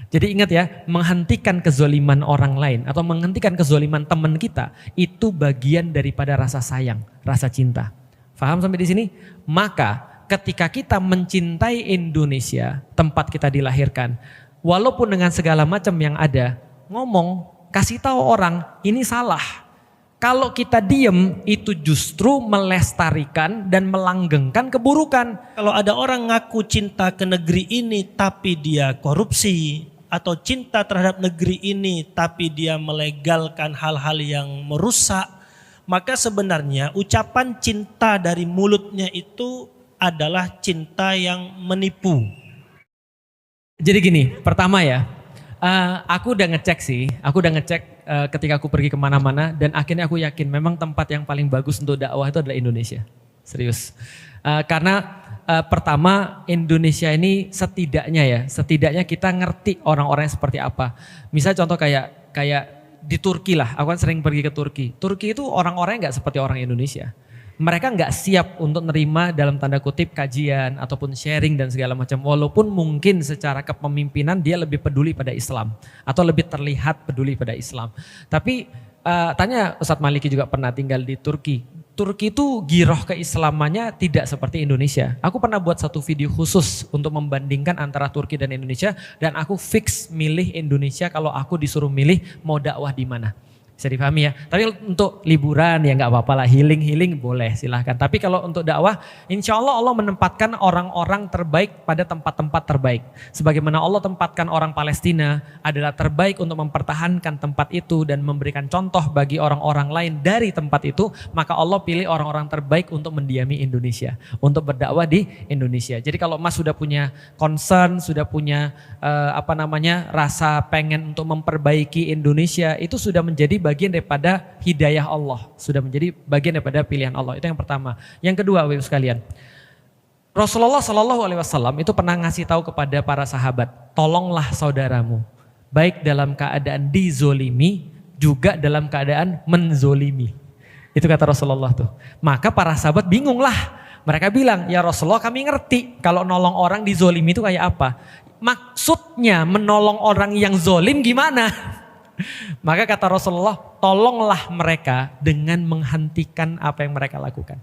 Jadi ingat ya, menghentikan kezoliman orang lain atau menghentikan kezoliman teman kita itu bagian daripada rasa sayang, rasa cinta. Faham sampai di sini? Maka ketika kita mencintai Indonesia, tempat kita dilahirkan, walaupun dengan segala macam yang ada, ngomong, kasih tahu orang ini salah. Kalau kita diem itu justru melestarikan dan melanggengkan keburukan. Kalau ada orang ngaku cinta ke negeri ini tapi dia korupsi, atau cinta terhadap negeri ini tapi dia melegalkan hal-hal yang merusak, maka sebenarnya ucapan cinta dari mulutnya itu adalah cinta yang menipu. Jadi gini, pertama ya, aku udah ngecek ketika aku pergi kemana-mana dan akhirnya aku yakin memang tempat yang paling bagus untuk dakwah itu adalah Indonesia. Serius. Karena pertama Indonesia ini setidaknya kita ngerti orang-orangnya seperti apa. Misal contoh kayak di Turki lah, aku kan sering pergi ke Turki. Turki itu orang-orangnya nggak seperti orang Indonesia. Mereka nggak siap untuk nerima dalam tanda kutip kajian ataupun sharing dan segala macam. Walaupun mungkin secara kepemimpinan dia lebih peduli pada Islam atau lebih terlihat peduli pada Islam. Tapi tanya Ustadz Maliki juga pernah tinggal di Turki. Turki itu giroh keislamannya tidak seperti Indonesia. Aku pernah buat satu video khusus untuk membandingkan antara Turki dan Indonesia dan aku fix milih Indonesia kalau aku disuruh milih mau dakwah di mana. Bisa dipahami ya. Tapi untuk liburan ya nggak apa-apa lah, healing boleh silahkan. Tapi kalau untuk dakwah, insya Allah Allah menempatkan orang-orang terbaik pada tempat-tempat terbaik. Sebagaimana Allah tempatkan orang Palestina adalah terbaik untuk mempertahankan tempat itu dan memberikan contoh bagi orang-orang lain dari tempat itu, maka Allah pilih orang-orang terbaik untuk mendiami Indonesia, untuk berdakwah di Indonesia. Jadi kalau Mas sudah punya concern, sudah punya rasa pengen untuk memperbaiki Indonesia, itu sudah menjadi bagian daripada hidayah Allah, sudah menjadi bagian daripada pilihan Allah. Itu yang pertama. Yang kedua, Bapak Ibu sekalian, Rasulullah Shallallahu Alaihi Wasallam itu pernah ngasih tahu kepada para sahabat, tolonglah saudaramu, baik dalam keadaan dizolimi, juga dalam keadaan menzolimi. Itu kata Rasulullah tuh. Maka para sahabat bingung lah. Mereka bilang, ya Rasulullah kami ngerti kalau nolong orang dizolimi itu kayak apa. Maksudnya menolong orang yang zolim gimana? Maka kata Rasulullah, tolonglah mereka dengan menghentikan apa yang mereka lakukan.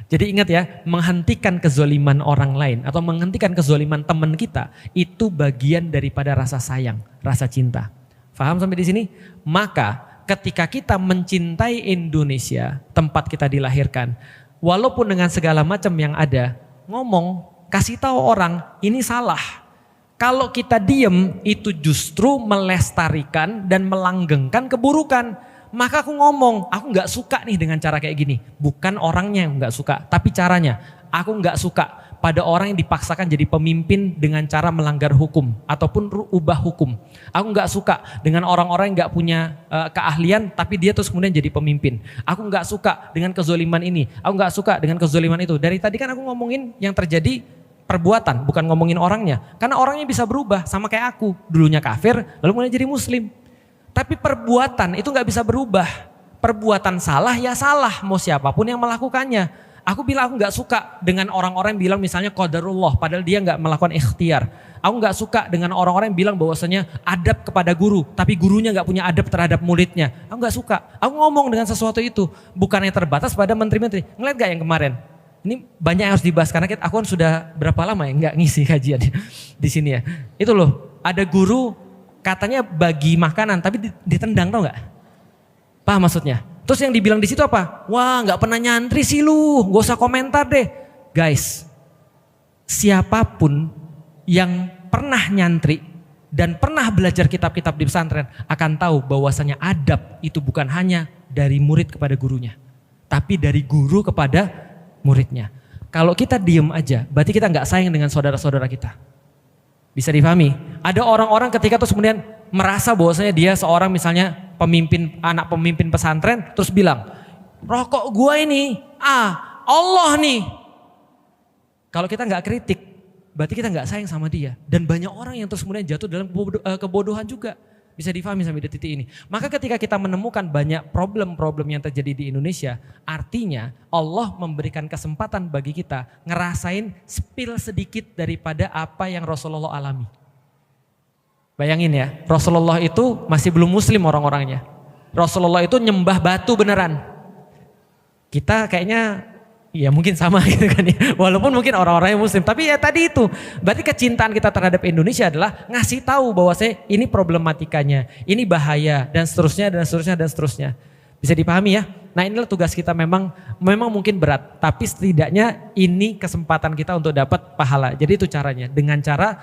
Jadi ingat ya, menghentikan kezoliman orang lain atau menghentikan kezoliman teman kita itu bagian daripada rasa sayang, rasa cinta. Faham sampai di sini? Maka ketika kita mencintai Indonesia, tempat kita dilahirkan, walaupun dengan segala macam yang ada, ngomong, kasih tahu orang ini salah. Kalau kita diem itu justru melestarikan dan melanggengkan keburukan. Maka aku ngomong, aku gak suka nih dengan cara kayak gini. Bukan orangnya yang gak suka, tapi caranya. Aku gak suka pada orang yang dipaksakan jadi pemimpin dengan cara melanggar hukum ataupun ubah hukum. Aku gak suka dengan orang-orang yang gak punya keahlian tapi dia terus kemudian jadi pemimpin. Aku gak suka dengan kezoliman ini, aku gak suka dengan kezoliman itu. Dari tadi kan aku ngomongin yang terjadi perbuatan, bukan ngomongin orangnya. Karena orangnya bisa berubah, sama kayak aku. Dulunya kafir, lalu mulai jadi muslim. Tapi perbuatan itu gak bisa berubah. Perbuatan salah ya salah, mau siapapun yang melakukannya. Aku bilang aku gak suka dengan orang-orang yang bilang misalnya qadarullah, padahal dia gak melakukan ikhtiar. Aku gak suka dengan orang-orang yang bilang bahwasanya adab kepada guru, tapi gurunya gak punya adab terhadap muridnya. Aku gak suka. Aku ngomong dengan sesuatu itu, bukannya terbatas pada menteri-menteri. Ngeliat gak yang kemarin? Ini banyak yang harus dibahas karena aku kan sudah berapa lama ya nggak ngisi kajian di sini ya. Itu loh, ada guru katanya bagi makanan tapi ditendang, tau nggak? Paham maksudnya? Terus yang dibilang di situ apa? Wah nggak pernah nyantri sih lu, gak usah komentar deh. Guys, siapapun yang pernah nyantri dan pernah belajar kitab-kitab di pesantren akan tahu bahwasanya adab itu bukan hanya dari murid kepada gurunya, tapi dari guru kepada muridnya. Kalau kita diem aja, berarti kita nggak sayang dengan saudara-saudara kita. Bisa dipahami? Ada orang-orang ketika terus kemudian merasa bahwasanya dia seorang misalnya anak pemimpin pesantren, terus bilang, rokok gua ini, Allah nih. Kalau kita nggak kritik, berarti kita nggak sayang sama dia. Dan banyak orang yang terus kemudian jatuh dalam kebodohan juga. Bisa difahami sampai di titik ini. Maka ketika kita menemukan banyak problem-problem yang terjadi di Indonesia, artinya Allah memberikan kesempatan bagi kita ngerasain spill sedikit daripada apa yang Rasulullah alami. Bayangin ya, Rasulullah itu masih belum muslim orang-orangnya. Rasulullah itu nyembah batu beneran. Kita kayaknya ya mungkin sama gitu kan ya. Walaupun mungkin orang-orangnya muslim, tapi ya tadi itu. Berarti kecintaan kita terhadap Indonesia adalah ngasih tahu bahwa ini problematikanya, ini bahaya dan seterusnya dan seterusnya dan seterusnya. Bisa dipahami ya? Nah, inilah tugas kita, memang mungkin berat, tapi setidaknya ini kesempatan kita untuk dapat pahala. Jadi itu caranya, dengan cara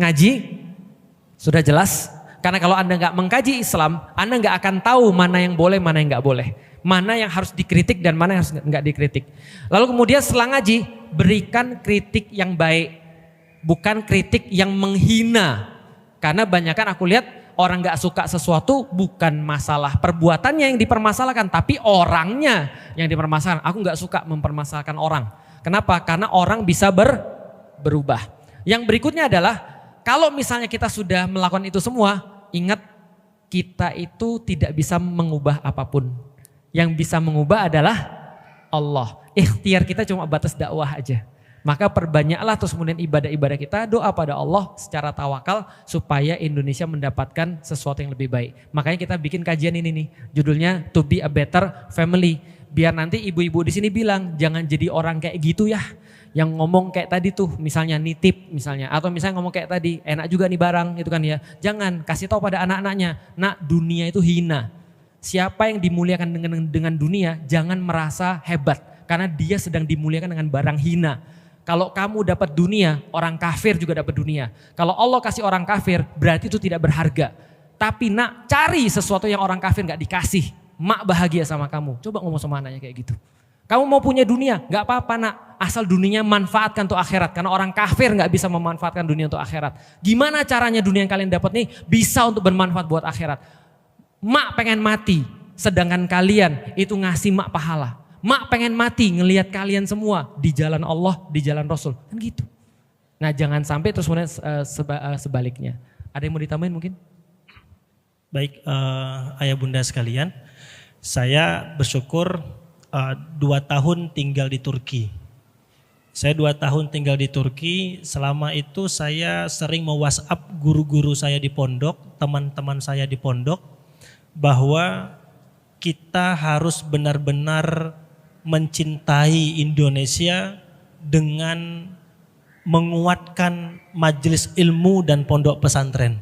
ngaji. Sudah jelas, karena kalau Anda nggak mengkaji Islam, Anda nggak akan tahu mana yang boleh, mana yang nggak boleh. Mana yang harus dikritik dan mana yang harus nggak dikritik. Lalu kemudian setelah ngaji, berikan kritik yang baik. Bukan kritik yang menghina. Karena banyak kan aku lihat orang nggak suka sesuatu bukan masalah perbuatannya yang dipermasalahkan, tapi orangnya yang dipermasalahkan. Aku nggak suka mempermasalahkan orang. Kenapa? Karena orang bisa berubah. Yang berikutnya adalah, kalau misalnya kita sudah melakukan itu semua, ingat kita itu tidak bisa mengubah apapun. Yang bisa mengubah adalah Allah. Ikhtiar kita cuma batas dakwah aja. Maka perbanyaklah terus kemudian ibadah-ibadah kita, doa pada Allah secara tawakal supaya Indonesia mendapatkan sesuatu yang lebih baik. Makanya kita bikin kajian ini nih, judulnya To Be a Better Family. Biar nanti ibu-ibu di sini bilang, jangan jadi orang kayak gitu ya. Yang ngomong kayak tadi tuh, misalnya nitip misalnya, atau misalnya ngomong kayak tadi, enak juga nih barang gitu kan ya. Jangan, kasih tahu pada anak-anaknya, nak, dunia itu hina. Siapa yang dimuliakan dengan dunia, jangan merasa hebat. Karena dia sedang dimuliakan dengan barang hina. Kalau kamu dapat dunia, orang kafir juga dapat dunia. Kalau Allah kasih orang kafir, berarti itu tidak berharga. Tapi nak, cari sesuatu yang orang kafir gak dikasih. Mak bahagia sama kamu. Coba ngomong sama anaknya kayak gitu. Kamu mau punya dunia, gak apa-apa nak. Asal dunianya manfaatkan untuk akhirat. Karena orang kafir gak bisa memanfaatkan dunia untuk akhirat. Gimana caranya dunia yang kalian dapat nih bisa untuk bermanfaat buat akhirat? Mak pengen mati, sedangkan kalian itu ngasih mak pahala. Mak pengen mati ngelihat kalian semua di jalan Allah, di jalan Rasul. Kan gitu. Nah jangan sampai terus kemudian sebaliknya. Ada yang mau ditambahin mungkin? Baik, ayah bunda sekalian. Saya bersyukur 2 tahun tinggal di Turki. Saya 2 tahun tinggal di Turki, selama itu saya sering me-WhatsApp guru-guru saya di pondok, teman-teman saya di pondok, bahwa kita harus benar-benar mencintai Indonesia dengan menguatkan majelis ilmu dan pondok pesantren.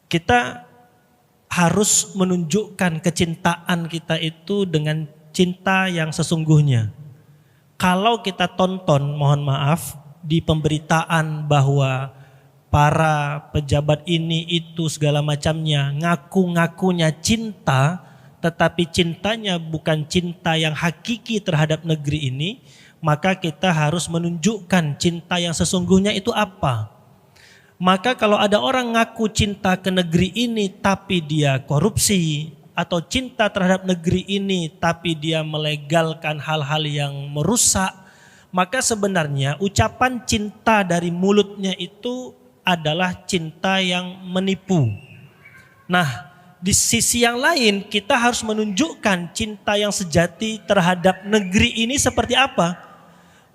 Kita harus menunjukkan kecintaan kita itu dengan cinta yang sesungguhnya. Kalau kita tonton, mohon maaf, di pemberitaan bahwa para pejabat ini itu segala macamnya ngaku-ngakunya cinta, tetapi cintanya bukan cinta yang hakiki terhadap negeri ini, maka kita harus menunjukkan cinta yang sesungguhnya itu apa. Maka kalau ada orang ngaku cinta ke negeri ini tapi dia korupsi, atau cinta terhadap negeri ini tapi dia melegalkan hal-hal yang merusak, maka sebenarnya ucapan cinta dari mulutnya itu adalah cinta yang menipu. Nah, di sisi yang lain kita harus menunjukkan cinta yang sejati terhadap negeri ini seperti apa.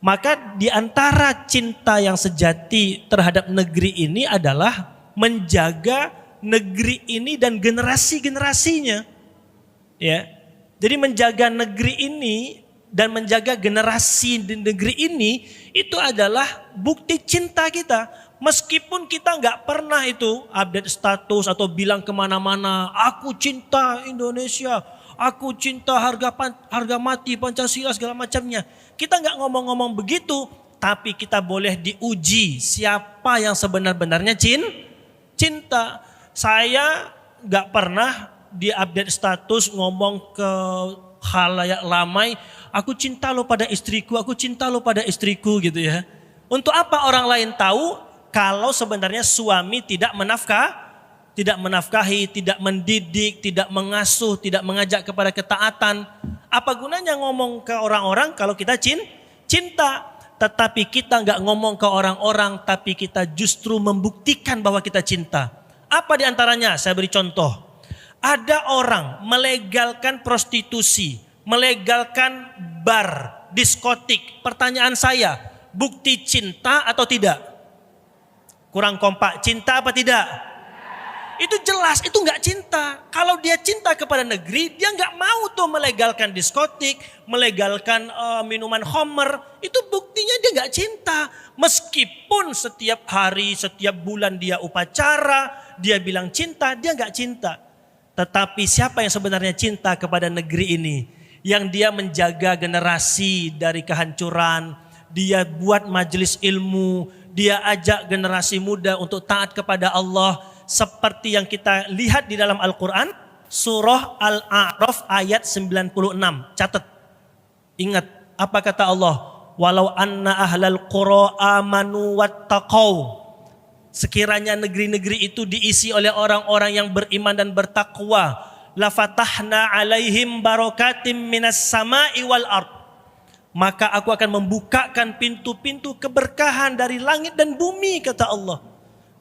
Maka di antara cinta yang sejati terhadap negeri ini adalah menjaga negeri ini dan generasi-generasinya. Ya. Jadi menjaga negeri ini dan menjaga generasi di negeri ini itu adalah bukti cinta kita. Meskipun kita nggak pernah itu update status atau bilang kemana-mana, aku cinta Indonesia, aku cinta harga mati Pancasila segala macamnya. Kita nggak ngomong-ngomong begitu, tapi kita boleh diuji siapa yang sebenar-benarnya cinta. Saya nggak pernah di update status ngomong ke khalayak ramai, aku cinta lo pada istriku, aku cinta lo pada istriku gitu ya. Untuk apa orang lain tahu kalau sebenarnya suami tidak menafkahi, tidak mendidik, tidak mengasuh, tidak mengajak kepada ketaatan. Apa gunanya ngomong ke orang-orang kalau kita cinta, tetapi kita nggak ngomong ke orang-orang, tapi kita justru membuktikan bahwa kita cinta. Apa di antaranya? Saya beri contoh. Ada orang melegalkan prostitusi, melegalkan bar, diskotik. Pertanyaan saya, bukti cinta atau tidak? Kurang kompak, cinta apa tidak? Itu jelas, itu nggak cinta. Kalau dia cinta kepada negeri, dia nggak mau tuh melegalkan diskotik, melegalkan minuman khamr. Itu buktinya dia nggak cinta. Meskipun setiap hari, setiap bulan dia upacara, dia bilang cinta, dia nggak cinta. Tetapi siapa yang sebenarnya cinta kepada negeri ini? Yang dia menjaga generasi dari kehancuran, dia buat majelis ilmu, dia ajak generasi muda untuk taat kepada Allah. Seperti yang kita lihat di dalam Al-Quran, surah Al-A'raf ayat 96. Catat, ingat apa kata Allah? Walau anna ahlal qura amanu wattaqau. Sekiranya negeri-negeri itu diisi oleh orang-orang yang beriman dan bertakwa, lafatahna alaihim barakatim minas sama'i wal ard. Maka aku akan membukakan pintu-pintu keberkahan dari langit dan bumi, kata Allah.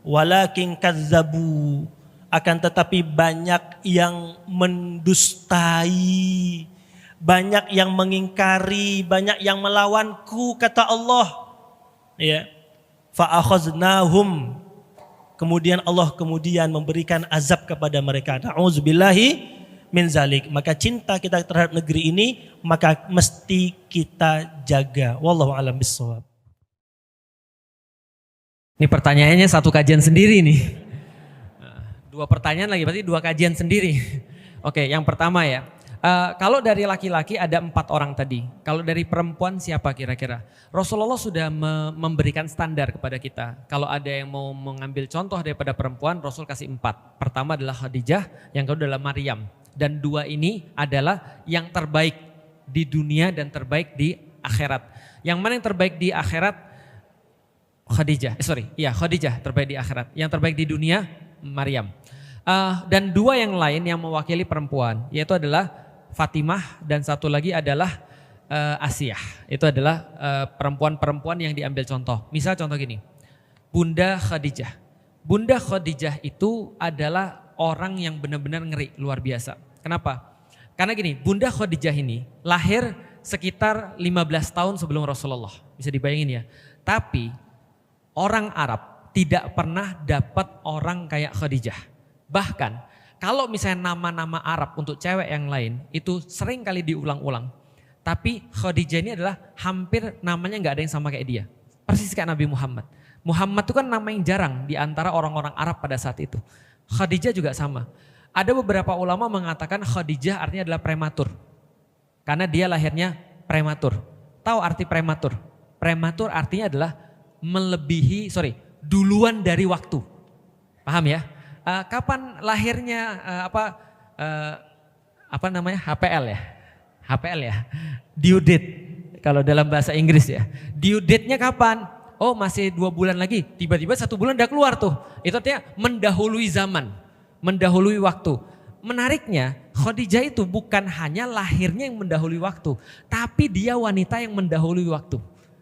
Walakin kazzabu, akan tetapi banyak yang mendustai, banyak yang mengingkari, banyak yang melawanku, kata Allah. Ya. Fa akhaznahum, kemudian Allah memberikan azab kepada mereka. Na'udzubillahi min zalik. Maka cinta kita terhadap negeri ini maka mesti kita jaga. Wallahu a'lam bishawab. Ini pertanyaannya satu kajian sendiri nih. Dua pertanyaan lagi, berarti dua kajian sendiri. Oke, yang pertama ya. Kalau dari laki-laki ada 4 orang tadi. Kalau dari perempuan siapa kira-kira? Rasulullah sudah memberikan standar kepada kita. Kalau ada yang mau mengambil contoh daripada perempuan, Rasul kasih 4. Pertama adalah Khadijah, yang kedua adalah Maryam. Dan 2 ini adalah yang terbaik di dunia dan terbaik di akhirat. Yang mana yang terbaik di akhirat? Khadijah terbaik di akhirat. Yang terbaik di dunia, Maryam. Dan 2 yang lain yang mewakili perempuan, yaitu adalah Fatimah dan satu lagi adalah Asiyah. Itu adalah perempuan-perempuan yang diambil contoh. Misal contoh gini, Bunda Khadijah. Bunda Khadijah itu adalah orang yang benar-benar ngeri, luar biasa. Kenapa? Karena gini, Bunda Khadijah ini lahir sekitar 15 tahun sebelum Rasulullah. Bisa dibayangin ya. Tapi orang Arab tidak pernah dapat orang kayak Khadijah. Bahkan kalau misalnya nama-nama Arab untuk cewek yang lain itu sering kali diulang-ulang. Tapi Khadijah ini adalah hampir namanya gak ada yang sama kayak dia. Persis kayak Nabi Muhammad. Muhammad itu kan nama yang jarang di antara orang-orang Arab pada saat itu. Khadijah juga sama. Ada beberapa ulama mengatakan Khadijah artinya adalah prematur. Karena dia lahirnya prematur. Tahu arti prematur? Prematur artinya adalah duluan dari waktu. Paham ya? Kapan lahirnya HPL ya? HPL ya? Due date kalau dalam bahasa Inggris ya. Due date-nya kapan? Oh masih 2 bulan lagi. Tiba-tiba 1 bulan udah keluar tuh. Itu artinya mendahului zaman, mendahului waktu. Menariknya Khadijah itu bukan hanya lahirnya yang mendahului waktu, tapi dia wanita yang mendahului waktu.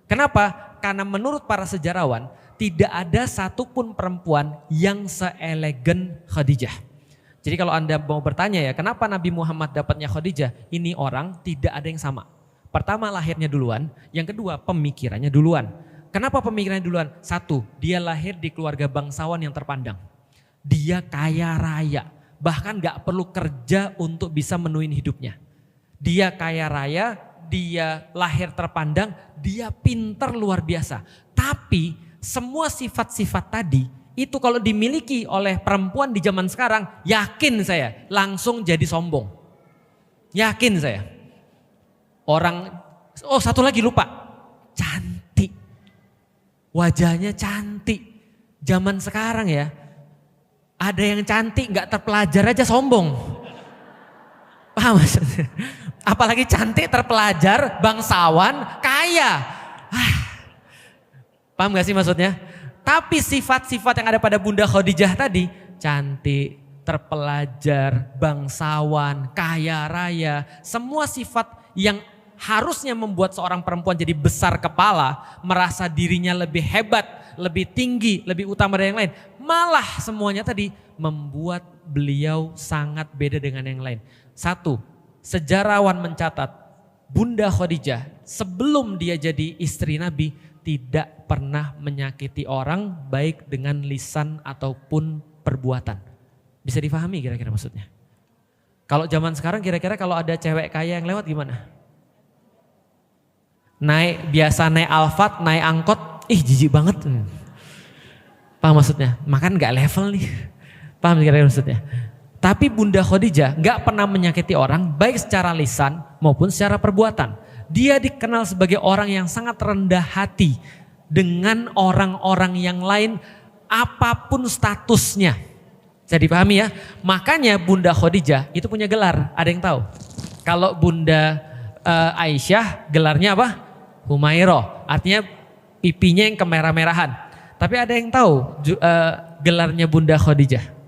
Kenapa? Karena menurut para sejarawan tidak ada satupun perempuan yang seelegan Khadijah. Jadi kalau Anda mau bertanya ya, kenapa Nabi Muhammad dapatnya Khadijah? Ini orang tidak ada yang sama. Pertama lahirnya duluan, yang kedua pemikirannya duluan. Kenapa pemikirannya duluan? 1, dia lahir di keluarga bangsawan yang terpandang. Dia kaya raya, bahkan gak perlu kerja untuk bisa menuhin hidupnya. Dia kaya raya, dia lahir terpandang, dia pinter luar biasa. Tapi semua sifat-sifat tadi itu kalau dimiliki oleh perempuan di zaman sekarang, yakin saya langsung jadi sombong. Yakin saya. Satu lagi lupa, cantik. Wajahnya cantik. Zaman sekarang ya, ada yang cantik gak terpelajar aja sombong. Paham maksudnya? Apalagi cantik, terpelajar, bangsawan, kaya. Paham gak sih maksudnya? Tapi sifat-sifat yang ada pada Bunda Khadijah tadi, cantik, terpelajar, bangsawan, kaya raya, semua sifat yang harusnya membuat seorang perempuan jadi besar kepala, merasa dirinya lebih hebat, lebih tinggi, lebih utama dari yang lain. Malah semuanya tadi membuat beliau sangat beda dengan yang lain. 1, sejarawan mencatat Bunda Khadijah sebelum dia jadi istri Nabi tidak pernah menyakiti orang baik dengan lisan ataupun perbuatan. Bisa difahami kira-kira maksudnya? Kalau zaman sekarang kira-kira kalau ada cewek kaya yang lewat gimana? Biasa naik Alphard, naik angkot, jijik banget. Paham maksudnya? Makan gak level nih. Paham kira-kira maksudnya? Tapi Bunda Khadijah gak pernah menyakiti orang baik secara lisan maupun secara perbuatan. Dia dikenal sebagai orang yang sangat rendah hati dengan orang-orang yang lain apapun statusnya. Bisa dipahami ya? Makanya Bunda Khadijah itu punya gelar. Ada yang tahu? Kalau Bunda Aisyah gelarnya apa? Humairah. Artinya pipinya yang kemerah-merahan. Tapi ada yang tahu gelarnya Bunda Khadijah?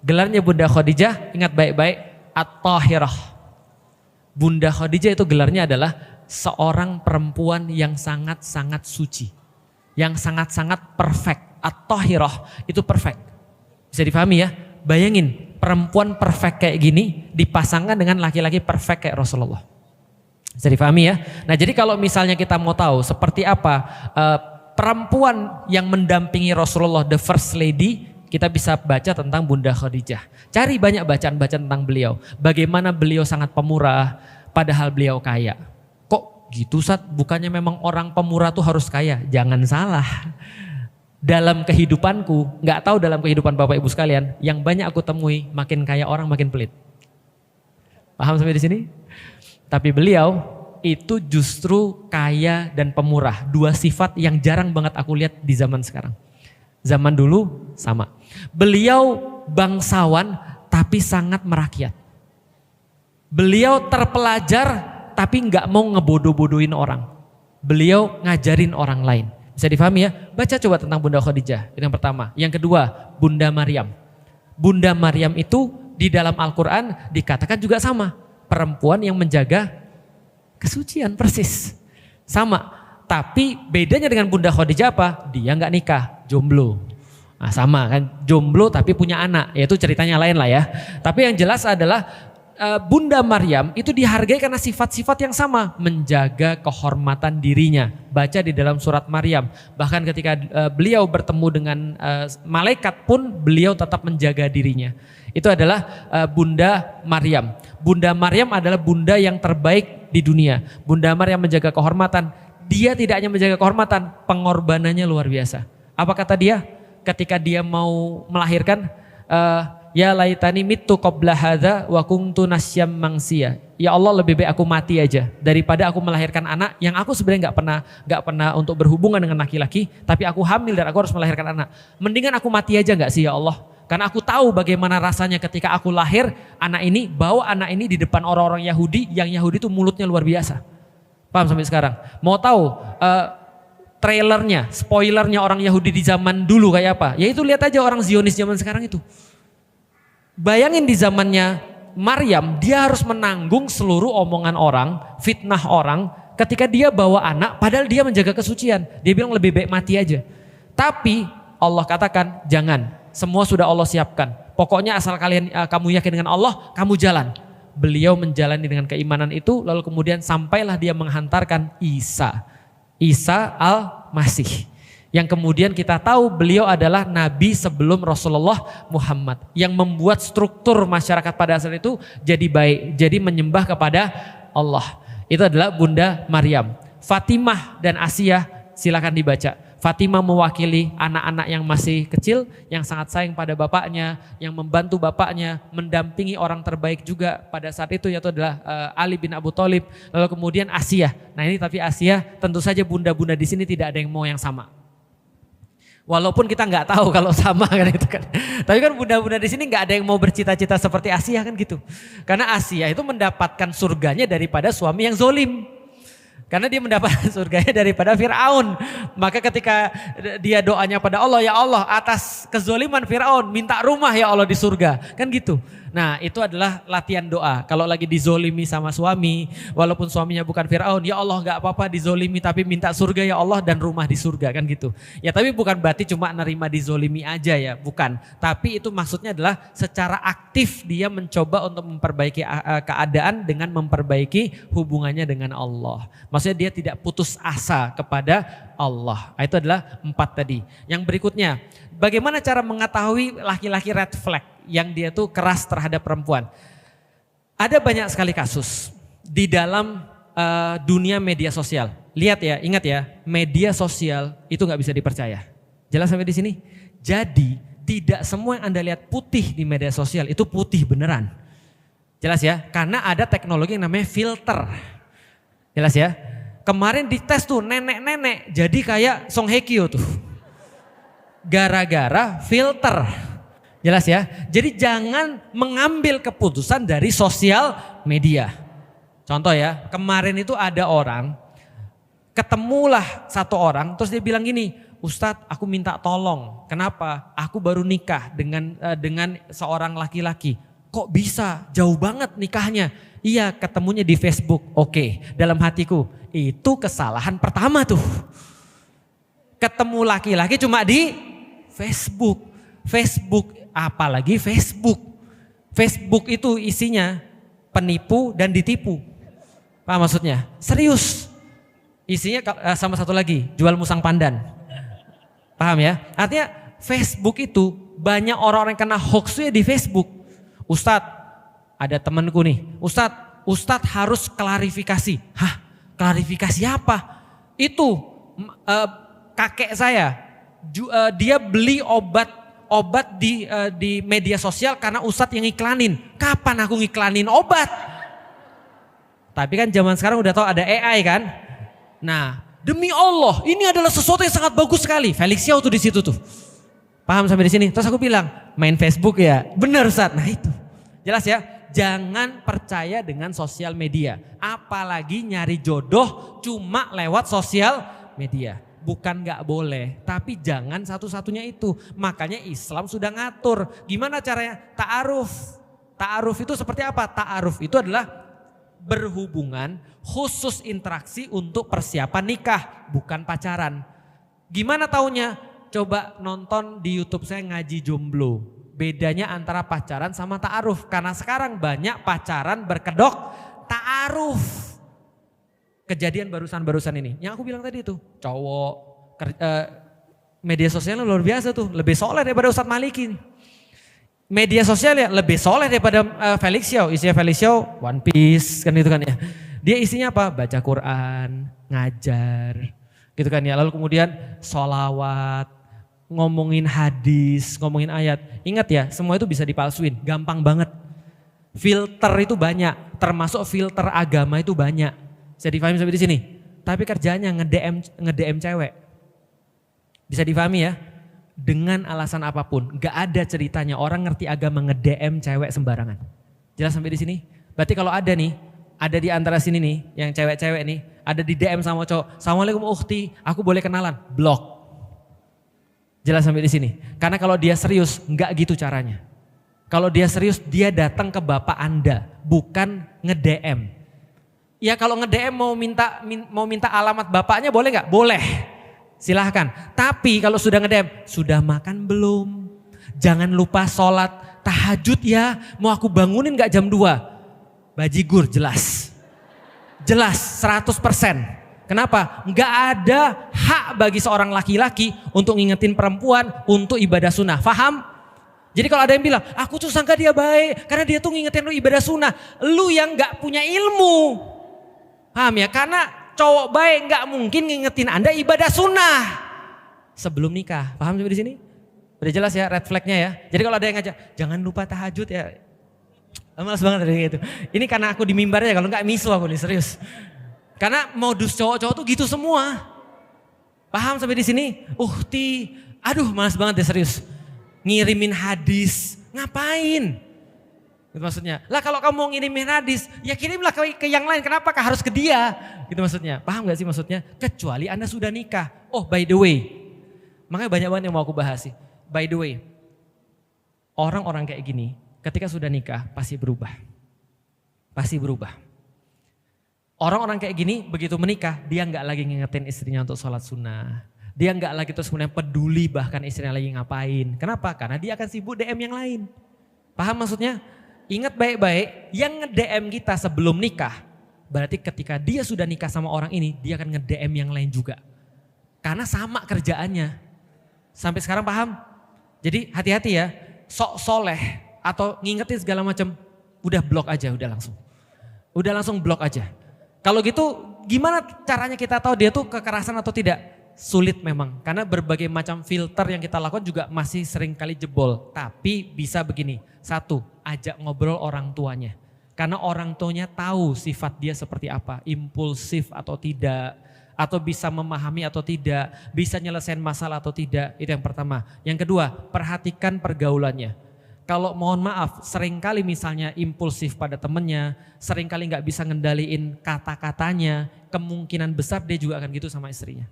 Gelarnya Bunda Khadijah, ingat baik-baik, At-Tahirah. Bunda Khadijah itu gelarnya adalah seorang perempuan yang sangat-sangat suci. Yang sangat-sangat perfect. At-Tahirah itu perfect. Bisa difahami ya? Bayangin perempuan perfect kayak gini dipasangkan dengan laki-laki perfect kayak Rasulullah. Bisa difahami ya? Nah jadi kalau misalnya kita mau tahu seperti apa perempuan yang mendampingi Rasulullah, the first lady, kita bisa baca tentang Bunda Khadijah. Cari banyak bacaan-bacaan tentang beliau. Bagaimana beliau sangat pemurah padahal beliau kaya. Kok gitu Sat? Bukannya memang orang pemurah tuh harus kaya? Jangan salah. Dalam kehidupanku, gak tahu dalam kehidupan Bapak Ibu sekalian, yang banyak aku temui makin kaya orang makin pelit. Paham sampai di sini? Tapi beliau itu justru kaya dan pemurah. Dua sifat yang jarang banget aku lihat di zaman sekarang. Zaman dulu sama. Beliau bangsawan tapi sangat merakyat. Beliau terpelajar tapi gak mau ngebodoh-bodohin orang. Beliau ngajarin orang lain. Bisa difahami ya? Baca coba tentang Bunda Khadijah. Itu yang pertama. Yang kedua, Bunda Maryam. Bunda Maryam itu di dalam Al-Quran dikatakan juga sama. Perempuan yang menjaga kesucian persis. Sama. Tapi bedanya dengan Bunda Khadijah apa? Dia nggak nikah, jomblo. Nah sama kan, jomblo tapi punya anak. Ya itu ceritanya lain lah ya. Tapi yang jelas adalah Bunda Maryam itu dihargai karena sifat-sifat yang sama. Menjaga kehormatan dirinya. Baca di dalam surat Maryam. Bahkan ketika beliau bertemu dengan malaikat pun beliau tetap menjaga dirinya. Itu adalah Bunda Maryam. Bunda Maryam adalah bunda yang terbaik di dunia. Bunda Maryam menjaga kehormatan. Dia tidak hanya menjaga kehormatan, pengorbanannya luar biasa. Apa kata dia? Ketika dia mau melahirkan, ya laitani mitu qabla hadza wa kuntu nasyam mangsia. Ya Allah lebih baik aku mati aja daripada aku melahirkan anak yang aku sebenarnya nggak pernah untuk berhubungan dengan laki-laki, tapi aku hamil dan aku harus melahirkan anak. Mendingan aku mati aja nggak sih ya Allah? Karena aku tahu bagaimana rasanya ketika aku lahir anak ini, bawa anak ini di depan orang-orang Yahudi, yang Yahudi itu mulutnya luar biasa. Paham sampai sekarang? Mau tahu trailernya, spoilernya orang Yahudi di zaman dulu kayak apa? Ya itu lihat aja orang Zionis zaman sekarang itu. Bayangin di zamannya Maryam, dia harus menanggung seluruh omongan orang, fitnah orang ketika dia bawa anak padahal dia menjaga kesucian. Dia bilang lebih baik mati aja. Tapi Allah katakan jangan, semua sudah Allah siapkan. Pokoknya asal kamu yakin dengan Allah, kamu jalan. Beliau menjalani dengan keimanan itu, lalu kemudian sampailah dia menghantarkan Isa al-Masih. Yang kemudian kita tahu beliau adalah nabi sebelum Rasulullah Muhammad. Yang membuat struktur masyarakat pada saat itu jadi baik, jadi menyembah kepada Allah. Itu adalah Bunda Maryam. Fatimah dan Asiyah silakan dibaca. Fatimah mewakili anak-anak yang masih kecil, yang sangat sayang pada bapaknya, yang membantu bapaknya, mendampingi orang terbaik juga pada saat itu, yaitu adalah Ali bin Abu Thalib. Lalu kemudian Asiyah. Nah ini tapi Asiyah tentu saja bunda-bunda di sini tidak ada yang mau yang sama. Walaupun kita nggak tahu kalau sama kan itu kan. Tapi kan bunda-bunda di sini nggak ada yang mau bercita-cita seperti Asiyah kan gitu. Karena Asiyah itu mendapatkan surganya daripada suami yang zolim. Karena dia mendapatkan surganya daripada Fir'aun. Maka ketika dia doanya pada Allah, ya Allah atas kezoliman Fir'aun minta rumah ya Allah di surga. Kan gitu. Nah itu adalah latihan doa. Kalau lagi dizolimi sama suami, walaupun suaminya bukan Fir'aun, ya Allah gak apa-apa dizolimi tapi minta surga ya Allah dan rumah di surga kan gitu. Ya tapi bukan berarti cuma nerima dizolimi aja ya, bukan. Tapi itu maksudnya adalah secara aktif dia mencoba untuk memperbaiki keadaan dengan memperbaiki hubungannya dengan Allah. Maksudnya dia tidak putus asa kepada Allah. Itu adalah 4 tadi. Yang berikutnya, bagaimana cara mengetahui laki-laki red flag yang dia tuh keras terhadap perempuan? Ada banyak sekali kasus di dalam dunia media sosial. Lihat ya, ingat ya, media sosial itu nggak bisa dipercaya. Jelas sampai di sini? Jadi tidak semua yang Anda lihat putih di media sosial itu putih beneran. Jelas ya, karena ada teknologi yang namanya filter. Jelas ya, kemarin dites tuh nenek-nenek jadi kayak Song Hye Kyo tuh. Gara-gara filter. Jelas ya, jadi jangan mengambil keputusan dari sosial media. Contoh ya, kemarin itu ada orang, ketemulah satu orang terus dia bilang gini, Ustadz aku minta tolong, kenapa? Aku baru nikah dengan seorang laki-laki. Kok bisa? Jauh banget nikahnya. Iya, ketemunya di Facebook. Oke, dalam hatiku itu kesalahan pertama tuh. Ketemu laki-laki cuma di Facebook. Facebook, apalagi Facebook. Facebook itu isinya penipu dan ditipu. Paham maksudnya? Serius. Isinya sama satu lagi, jual musang pandan. Paham ya? Artinya Facebook itu banyak orang-orang yang kena hoaxnya di Facebook. Ustadz, ada temanku nih, Ustadz harus klarifikasi. Hah, klarifikasi apa? Itu kakek saya, dia beli obat di media sosial karena Ustadz yang iklanin. Kapan aku ngiklanin obat? Tapi kan zaman sekarang udah tahu ada AI kan. Nah, demi Allah, ini adalah sesuatu yang sangat bagus sekali. Felix Yao tuh di situ tuh. Paham sampai di sini? Terus aku bilang, main Facebook ya? Benar Ustadz. Nah itu. Jelas ya? Jangan percaya dengan sosial media. Apalagi nyari jodoh cuma lewat sosial media. Bukan gak boleh, tapi jangan satu-satunya itu. Makanya Islam sudah ngatur. Gimana caranya? Ta'aruf. Ta'aruf itu seperti apa? Ta'aruf itu adalah berhubungan khusus interaksi untuk persiapan nikah, bukan pacaran. Gimana taunya? Coba nonton di YouTube saya ngaji jomblo. Bedanya antara pacaran sama ta'aruf. Karena sekarang banyak pacaran berkedok ta'aruf. Kejadian barusan ini. Yang aku bilang tadi tuh, cowok media sosialnya luar biasa tuh. Lebih soleh daripada Ustadz Maliki. Media sosial ya lebih soleh daripada Felix Yao. Isinya Felix Yao One Piece kan itu kan ya. Dia isinya apa? Baca Quran, ngajar gitu kan ya. Lalu kemudian sholawat, ngomongin hadis, ngomongin ayat. Ingat ya, semua itu bisa dipalsuin, gampang banget. Filter itu banyak, termasuk filter agama itu banyak. Bisa difahami sampai di sini? Tapi kerjanya nge-DM cewek. Bisa difahami ya? Dengan alasan apapun, gak ada ceritanya orang ngerti agama nge-DM cewek sembarangan. Jelas sampai di sini? Berarti kalau ada nih, ada di antara sini nih, yang cewek-cewek nih, ada di DM sama cowok, Assalamualaikum ukhti, aku boleh kenalan? Blok. Jelas sampai di sini? Karena kalau dia serius, gak gitu caranya. Kalau dia serius, dia datang ke bapak Anda, bukan nge-DM. Ya kalau nge-DM mau minta alamat bapaknya boleh gak? Boleh. Silahkan. Tapi kalau sudah nge-DM, sudah makan belum? Jangan lupa sholat tahajud ya. Mau aku bangunin gak jam 2? Bajigur jelas. Jelas 100%. Kenapa? Gak ada hak bagi seorang laki-laki untuk ngingetin perempuan untuk ibadah sunnah. Faham? Jadi kalau ada yang bilang, aku tuh sangka dia baik karena dia tuh ngingetin lu ibadah sunnah. Lu yang gak punya ilmu. Paham ya? Karena cowok baik nggak mungkin ngingetin Anda ibadah sunnah sebelum nikah. Paham sampai di sini? Udah jelas ya red flagnya ya. Jadi kalau ada yang ngajak, jangan lupa tahajud ya. Malas banget dari itu. Ini karena aku di mimbar ya, kalau nggak misu aku nih serius. Karena modus cowok-cowok tuh gitu semua. Paham sampai di sini? Aduh malas banget ya serius. Ngirimin hadis, ngapain? Gitu maksudnya. Lah kalau kamu mau ngirimin hadis, ya kirimlah ke yang lain. Kenapa harus ke dia? Gitu maksudnya. Paham gak sih maksudnya? Kecuali Anda sudah nikah. Oh by the way. Makanya banyak banget yang mau aku bahas sih. By the way. Orang-orang kayak gini ketika sudah nikah pasti berubah. Pasti berubah. Orang-orang kayak gini begitu menikah dia gak lagi ngingetin istrinya untuk sholat sunnah. Dia gak lagi terus kemudian peduli bahkan istrinya lagi ngapain. Kenapa? Karena dia akan sibuk DM yang lain. Paham maksudnya? Ingat baik-baik, yang nge-DM kita sebelum nikah, berarti ketika dia sudah nikah sama orang ini, dia akan nge-DM yang lain juga. Karena sama kerjaannya. Sampai sekarang paham? Jadi hati-hati ya, sok soleh atau ngingetin segala macam, udah blok aja, udah langsung blok aja. Kalau gitu gimana caranya kita tahu dia tuh kekerasan atau tidak? Sulit memang, karena berbagai macam filter yang kita lakukan juga masih sering kali jebol. Tapi bisa begini, satu, ajak ngobrol orang tuanya. Karena orang tuanya tahu sifat dia seperti apa, impulsif atau tidak, atau bisa memahami atau tidak, bisa nyelesain masalah atau tidak, itu yang pertama. Yang kedua, perhatikan pergaulannya. Kalau mohon maaf, seringkali misalnya impulsif pada temennya, seringkali nggak bisa ngendaliin kata-katanya, kemungkinan besar dia juga akan gitu sama istrinya.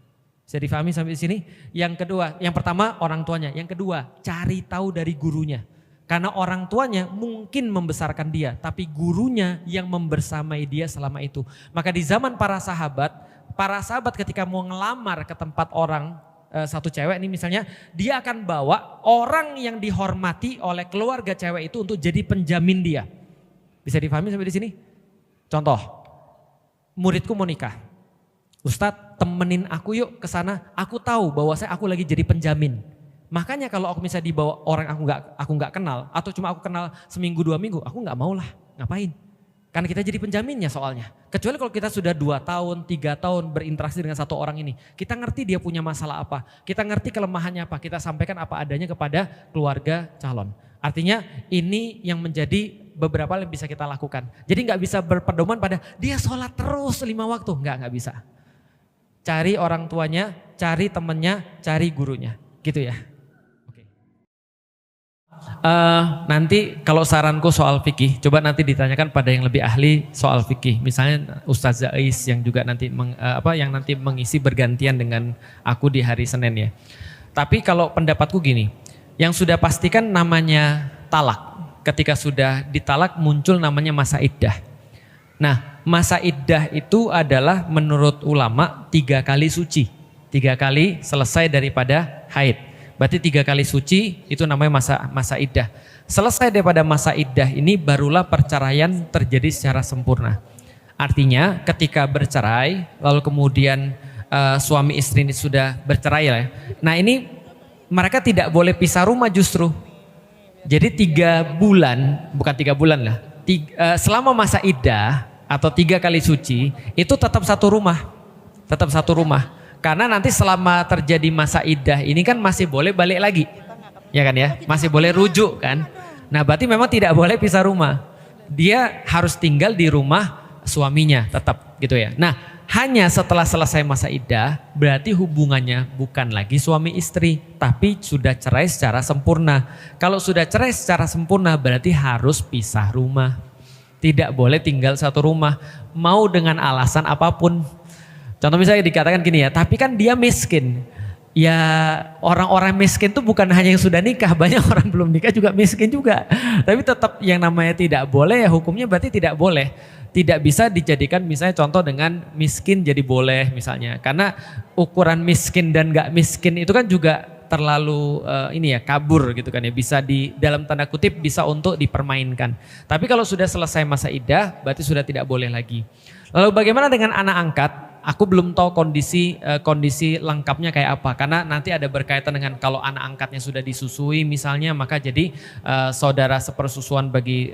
Bisa difahami sampai di sini? Yang kedua, yang pertama orang tuanya, yang kedua cari tahu dari gurunya. Karena orang tuanya mungkin membesarkan dia, tapi gurunya yang membersamai dia selama itu. Maka di zaman para sahabat ketika mau ngelamar ke tempat orang, satu cewek ini misalnya, dia akan bawa orang yang dihormati oleh keluarga cewek itu untuk jadi penjamin dia. Bisa difahami sampai di sini? Contoh, muridku mau nikah. Ustadz, temenin aku yuk ke sana. Aku tahu bahwa aku lagi jadi penjamin. Makanya kalau aku misalnya dibawa orang aku nggak kenal, atau cuma aku kenal seminggu 2 minggu, aku nggak mau lah. Ngapain? Karena kita jadi penjaminnya soalnya. Kecuali kalau kita sudah 2 tahun, 3 tahun berinteraksi dengan satu orang ini, kita ngerti dia punya masalah apa, kita ngerti kelemahannya apa, kita sampaikan apa adanya kepada keluarga calon. Artinya ini yang menjadi beberapa yang bisa kita lakukan. Jadi nggak bisa berpedoman pada dia sholat terus 5 waktu, nggak bisa. Cari orang tuanya, cari temennya, cari gurunya, gitu ya. Oke. Nanti kalau saranku soal fikih, coba nanti ditanyakan pada yang lebih ahli soal fikih. Misalnya Ustaz Zais yang juga nanti yang nanti mengisi bergantian dengan aku di hari Senin ya. Tapi kalau pendapatku gini, yang sudah pastikan namanya talak. Ketika sudah ditalak muncul namanya masa iddah. Nah, masa iddah itu adalah menurut ulama 3 kali suci. 3 kali selesai daripada haid. Berarti 3 kali suci itu namanya masa iddah. Selesai daripada masa iddah ini barulah perceraian terjadi secara sempurna. Artinya ketika bercerai lalu kemudian suami istri ini sudah bercerai ya. Nah ini mereka tidak boleh pisah rumah justru. Jadi 3 bulan, bukan 3 bulan lah. Selama masa iddah atau 3 kali suci itu tetap satu rumah. Tetap satu rumah. Karena nanti selama terjadi masa iddah ini kan masih boleh balik lagi. Ya kan ya? Masih boleh rujuk kan? Nah, berarti memang tidak boleh pisah rumah. Dia harus tinggal di rumah suaminya tetap gitu ya. Nah, hanya setelah selesai masa iddah berarti hubungannya bukan lagi suami istri tapi sudah cerai secara sempurna. Kalau sudah cerai secara sempurna berarti harus pisah rumah. Tidak boleh tinggal satu rumah, mau dengan alasan apapun. Contoh misalnya dikatakan gini ya, tapi kan dia miskin. Ya orang-orang miskin tuh bukan hanya yang sudah nikah, banyak orang belum nikah juga miskin juga. Tapi tetap yang namanya tidak boleh ya hukumnya berarti tidak boleh. Tidak bisa dijadikan misalnya contoh dengan miskin jadi boleh misalnya. Karena ukuran miskin dan gak miskin itu kan juga terlalu kabur gitu kan ya, bisa di dalam tanda kutip bisa untuk dipermainkan. Tapi kalau sudah selesai masa iddah berarti sudah tidak boleh lagi. Lalu bagaimana dengan anak angkat? Aku belum tahu kondisi lengkapnya kayak apa karena nanti ada berkaitan dengan kalau anak angkatnya sudah disusui misalnya maka jadi saudara sepersusuan bagi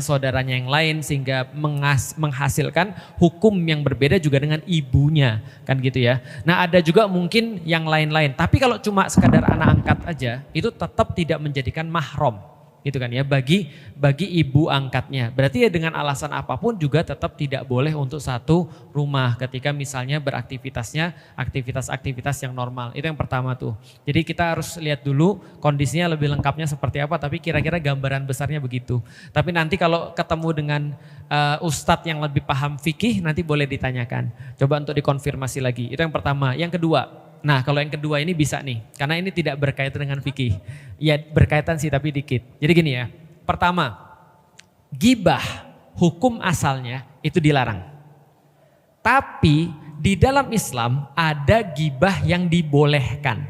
saudaranya yang lain sehingga menghasilkan hukum yang berbeda juga dengan ibunya kan gitu ya. Nah ada juga mungkin yang lain-lain tapi kalau cuma sekadar anak angkat aja itu tetap tidak menjadikan mahram. Gitu kan ya bagi ibu angkatnya. Berarti ya dengan alasan apapun juga tetap tidak boleh untuk satu rumah ketika misalnya beraktivitasnya aktivitas yang normal. Itu yang pertama tuh. Jadi kita harus lihat dulu kondisinya lebih lengkapnya seperti apa tapi kira-kira gambaran besarnya begitu. Tapi nanti kalau ketemu dengan ustadz yang lebih paham fikih nanti boleh ditanyakan. Coba untuk dikonfirmasi lagi. Itu yang pertama. Yang kedua. Nah kalau yang kedua ini bisa nih, karena ini tidak berkaitan dengan fikih. Ya berkaitan sih tapi dikit. Jadi gini ya, pertama, gibah hukum asalnya itu dilarang. Tapi di dalam Islam ada gibah yang dibolehkan.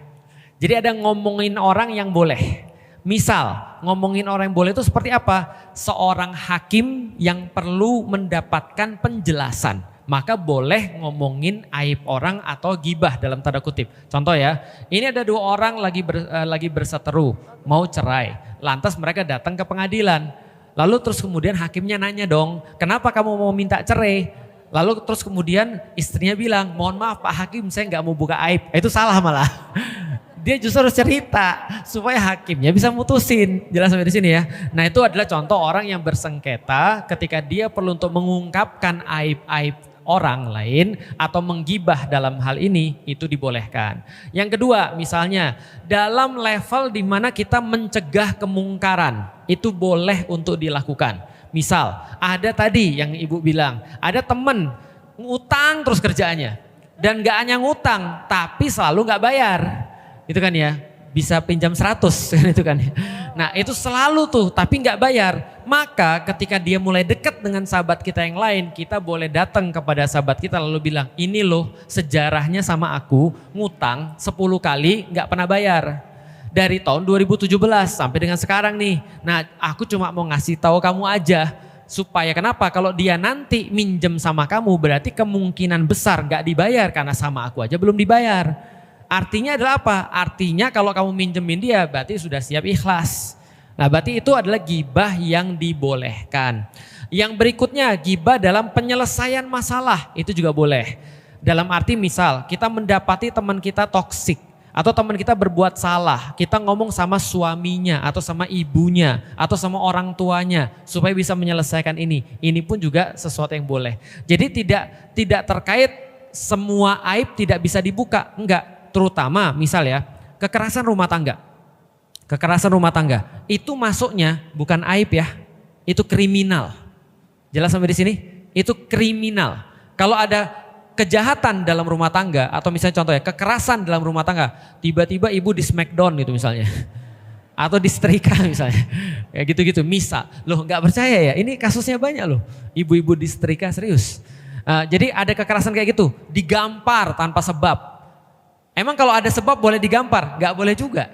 Jadi ada ngomongin orang yang boleh. Misal ngomongin orang yang boleh itu seperti apa? Seorang hakim yang perlu mendapatkan penjelasan. Maka boleh ngomongin aib orang atau gibah dalam tanda kutip. Contoh ya, ini ada dua orang lagi berseteru, mau cerai. Lantas mereka datang ke pengadilan. Lalu terus kemudian hakimnya nanya dong, kenapa kamu mau minta cerai? Lalu terus kemudian istrinya bilang, mohon maaf Pak Hakim, saya nggak mau buka aib. Itu salah malah. Dia justru harus cerita supaya hakimnya bisa mutusin. Jelas sampai di sini ya. Nah itu adalah contoh orang yang bersengketa ketika dia perlu untuk mengungkapkan aib-aib orang lain atau menggibah dalam hal ini, itu dibolehkan. Yang kedua misalnya dalam level di mana kita mencegah kemungkaran, itu boleh untuk dilakukan. Misal ada tadi yang ibu bilang, ada temen ngutang terus kerjaannya. Dan gak hanya ngutang tapi selalu gak bayar. Itu kan ya, bisa pinjam 100 kan itu kan. Nah itu selalu tuh tapi nggak bayar. Maka ketika dia mulai dekat dengan sahabat kita yang lain, kita boleh datang kepada sahabat kita lalu bilang, ini loh sejarahnya sama aku ngutang 10 kali nggak pernah bayar. Dari tahun 2017 sampai dengan sekarang nih. Nah aku cuma mau ngasih tahu kamu aja. Supaya kenapa? Kalau dia nanti minjem sama kamu berarti kemungkinan besar nggak dibayar karena sama aku aja belum dibayar. Artinya adalah apa? Artinya kalau kamu minjemin dia berarti sudah siap ikhlas. Nah berarti itu adalah gibah yang dibolehkan. Yang berikutnya gibah dalam penyelesaian masalah itu juga boleh. Dalam arti misal kita mendapati teman kita toksik atau teman kita berbuat salah. Kita ngomong sama suaminya atau sama ibunya atau sama orang tuanya supaya bisa menyelesaikan ini. Ini pun juga sesuatu yang boleh. Jadi tidak terkait semua aib tidak bisa dibuka. Enggak. Terutama misal ya, kekerasan rumah tangga. Kekerasan rumah tangga itu masuknya bukan aib ya, itu kriminal. Jelas sampai di sini? Itu kriminal. Kalau ada kejahatan dalam rumah tangga atau misalnya contoh ya, kekerasan dalam rumah tangga, tiba-tiba ibu di smackdown gitu misalnya. Atau disetrika misalnya. Kayak gitu-gitu misal. Loh nggak percaya ya, ini kasusnya banyak loh. Ibu-ibu disetrika serius. Jadi ada kekerasan kayak gitu, digampar tanpa sebab. Emang kalau ada sebab boleh digampar? Gak boleh juga.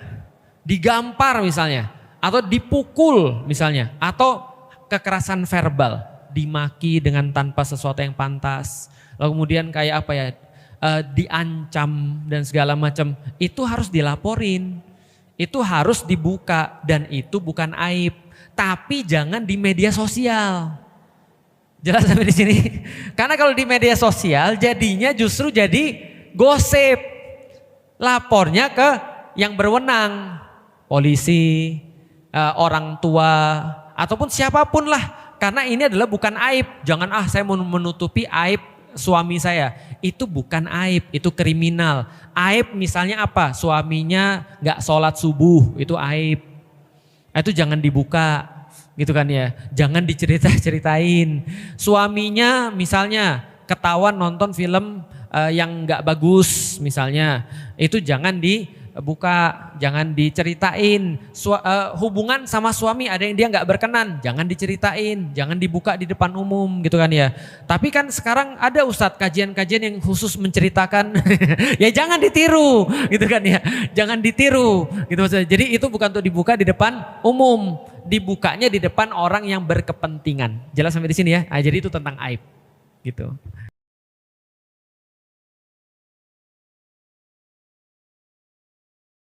Digampar misalnya. Atau dipukul misalnya. Atau kekerasan verbal. Dimaki dengan tanpa sesuatu yang pantas. Lalu kemudian kayak apa ya. Diancam dan segala macam. Itu harus dilaporin. Itu harus dibuka. Dan itu bukan aib. Tapi jangan di media sosial. Jelas sampai di sini? Karena kalau di media sosial jadinya justru jadi gosip. Lapornya ke yang berwenang, polisi, orang tua, ataupun siapapun lah. Karena ini adalah bukan aib. Jangan saya mau menutupi aib suami saya. Itu bukan aib, itu kriminal. Aib misalnya apa? Suaminya gak sholat subuh, itu aib. Itu jangan dibuka gitu kan ya. Jangan diceritain. Suaminya misalnya ketahuan nonton film yang gak bagus misalnya, itu jangan dibuka, jangan diceritain. Hubungan sama suami ada yang dia gak berkenan, jangan diceritain, jangan dibuka di depan umum gitu kan ya. Tapi kan sekarang ada Ustadz kajian-kajian yang khusus menceritakan, ya jangan ditiru gitu kan ya, jangan ditiru gitu maksudnya. Jadi itu bukan untuk dibuka di depan umum, dibukanya di depan orang yang berkepentingan. Jelas sampai di sini ya. Jadi itu tentang aib gitu.